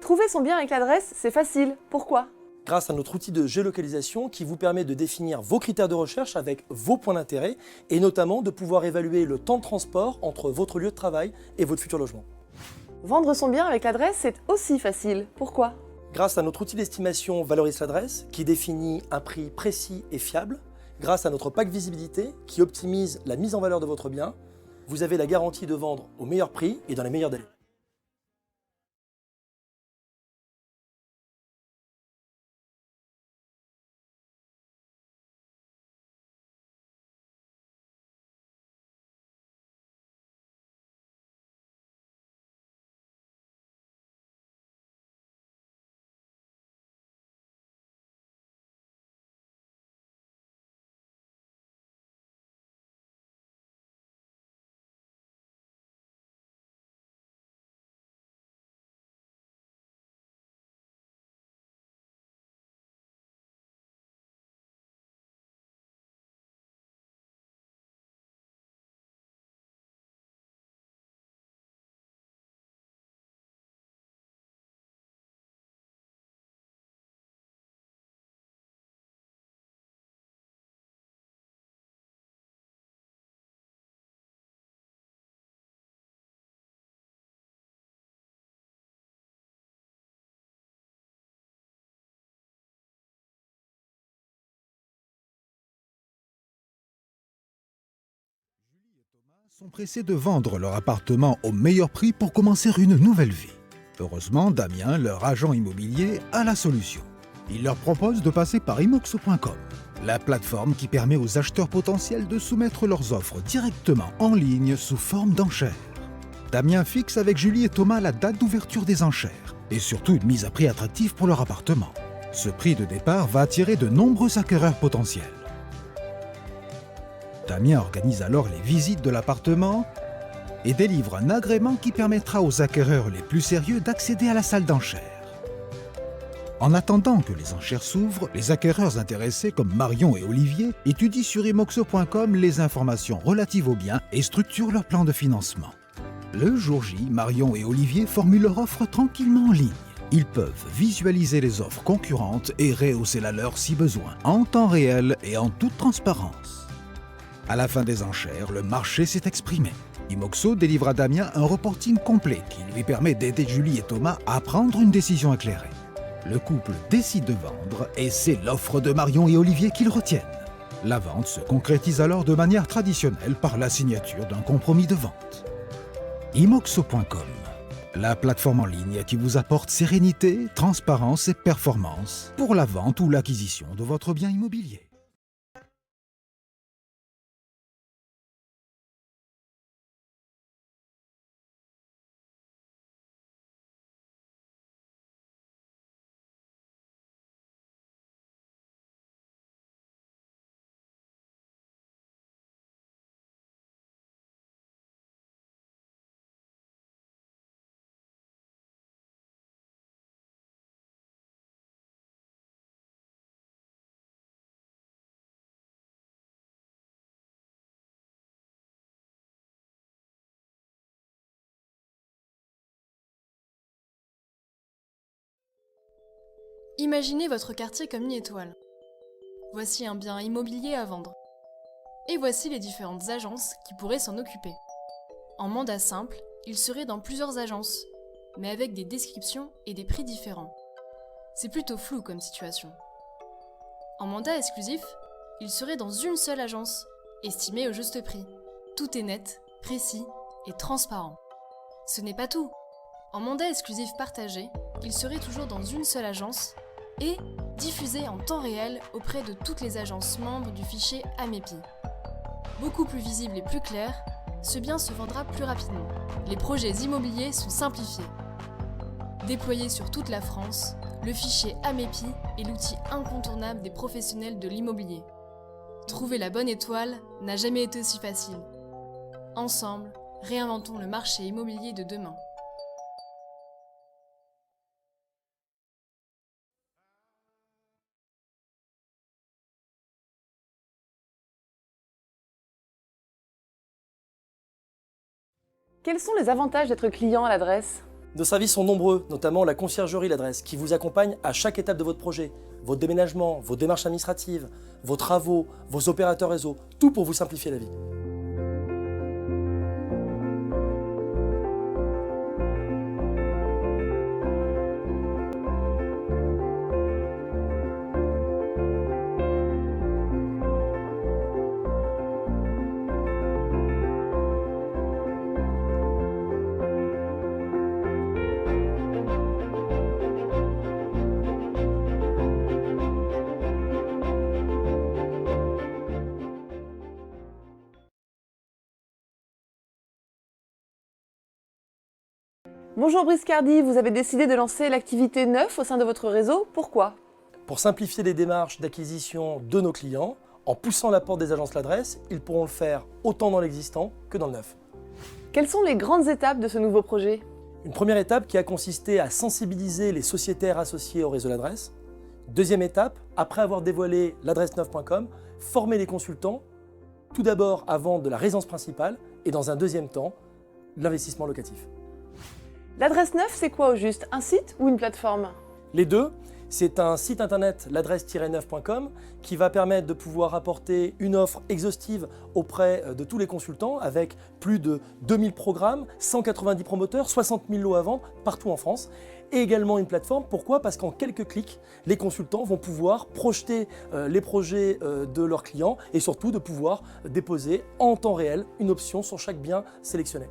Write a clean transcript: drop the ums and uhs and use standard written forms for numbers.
Trouver son bien avec l'adresse, c'est facile. Pourquoi? Grâce à notre outil de géolocalisation qui vous permet de définir vos critères de recherche avec vos points d'intérêt et notamment de pouvoir évaluer le temps de transport entre votre lieu de travail et votre futur logement. Vendre son bien avec l'adresse, c'est aussi facile. Pourquoi? Grâce à notre outil d'estimation Valorise l'adresse qui définit un prix précis et fiable, grâce à notre pack visibilité qui optimise la mise en valeur de votre bien, vous avez la garantie de vendre au meilleur prix et dans les meilleurs délais. Sont pressés de vendre leur appartement au meilleur prix pour commencer une nouvelle vie. Heureusement, Damien, leur agent immobilier, a la solution. Il leur propose de passer par imoxo.com, la plateforme qui permet aux acheteurs potentiels de soumettre leurs offres directement en ligne sous forme d'enchères. Damien fixe avec Julie et Thomas la date d'ouverture des enchères et surtout une mise à prix attractive pour leur appartement. Ce prix de départ va attirer de nombreux acquéreurs potentiels. Damien organise alors les visites de l'appartement et délivre un agrément qui permettra aux acquéreurs les plus sérieux d'accéder à la salle d'enchères. En attendant que les enchères s'ouvrent, les acquéreurs intéressés comme Marion et Olivier étudient sur imoxo.com les informations relatives au bien et structurent leur plan de financement. Le jour J, Marion et Olivier formulent leur offre tranquillement en ligne. Ils peuvent visualiser les offres concurrentes et rehausser la leur si besoin, en temps réel et en toute transparence. À la fin des enchères, le marché s'est exprimé. Imoxo délivre à Damien un reporting complet qui lui permet d'aider Julie et Thomas à prendre une décision éclairée. Le couple décide de vendre et c'est l'offre de Marion et Olivier qu'ils retiennent. La vente se concrétise alors de manière traditionnelle par la signature d'un compromis de vente. Imoxo.com, la plateforme en ligne qui vous apporte sérénité, transparence et performance pour la vente ou l'acquisition de votre bien immobilier. Imaginez votre quartier comme une étoile. Voici un bien immobilier à vendre. Et voici les différentes agences qui pourraient s'en occuper. En mandat simple, il serait dans plusieurs agences, mais avec des descriptions et des prix différents. C'est plutôt flou comme situation. En mandat exclusif, il serait dans une seule agence, estimée au juste prix. Tout est net, précis et transparent. Ce n'est pas tout. En mandat exclusif partagé, il serait toujours dans une seule agence et diffusé en temps réel auprès de toutes les agences membres du fichier Amepi. Beaucoup plus visible et plus clair, ce bien se vendra plus rapidement. Les projets immobiliers sont simplifiés. Déployé sur toute la France, le fichier Amepi est l'outil incontournable des professionnels de l'immobilier. Trouver la bonne étoile n'a jamais été aussi facile. Ensemble, réinventons le marché immobilier de demain. Quels sont les avantages d'être client à l'adresse? Nos services sont nombreux, notamment la conciergerie L'Adresse, qui vous accompagne à chaque étape de votre projet. Votre déménagement, vos démarches administratives, vos travaux, vos opérateurs réseau, tout pour vous simplifier la vie. Bonjour Briscardi, vous avez décidé de lancer l'activité 9 au sein de votre réseau. Pourquoi? Pour simplifier les démarches d'acquisition de nos clients, en poussant la porte des agences L'Adresse, ils pourront le faire autant dans l'existant que dans le neuf. Quelles sont les grandes étapes de ce nouveau projet? Une première étape qui a consisté à sensibiliser les sociétaires associés au réseau L'Adresse. Deuxième étape, après avoir dévoilé l'adresse9.com, former les consultants, tout d'abord à vendre de la résidence principale et dans un deuxième temps, l'investissement locatif. L'adresse 9, c'est quoi au juste? Un site ou une plateforme? Les deux, c'est un site internet, l'adresse-9.com, qui va permettre de pouvoir apporter une offre exhaustive auprès de tous les consultants avec plus de 2000 programmes, 190 promoteurs, 60 000 lots à vendre partout en France. Et également une plateforme. Pourquoi? Parce qu'en quelques clics, les consultants vont pouvoir projeter les projets de leurs clients et surtout de pouvoir déposer en temps réel une option sur chaque bien sélectionné.